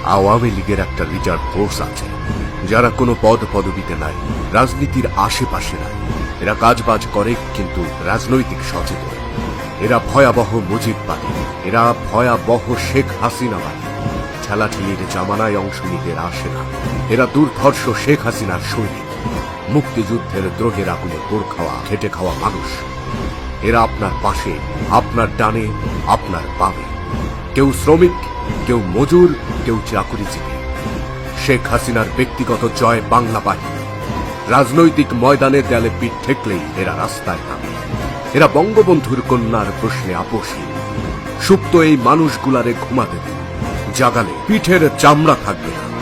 আওয়ামী লীগের একটা reserve force আছে, যারা কোনো পদ পদবিতে নাই, রাজনীতির আশেপাশে নাই। এরা কাজবাজ করে কিন্তু রাজনৈতিক সচেতন। এরা ভয়াবহ মুজিববাদী, এরা ভয়াবহ শেখ হাসিনাবাদী। ঠেলাঠেলির জামানায় অংশ নিতে আসে না। এরা দুর্ধর্ষ শেখ হাসিনার সৈনিক, মুক্তিযুদ্ধের দ্রোহের আগুনে পোড় খাওয়া, খেটে খাওয়া মানুষ। এরা আপনার পাশে, আপনার ডানে, আপনার বামে। কেউ শ্রমিক, কেউ মজুর, কেউ চাকুরিজীবী। শেখ হাসিনার ব্যক্তিগত জয় বাংলা বাহিনী। রাজনৈতিক ময়দানে দেয়ালে পিঠ ঠেকলেই এরা রাস্তায় নামে। এরা বঙ্গবন্ধুর কন্যার প্রশ্নে আপোষহীন। সুপ্ত এই মানুষগুলারে ঘুমাতে দিন, জাগালে পিঠের চামড়া থাকবে না।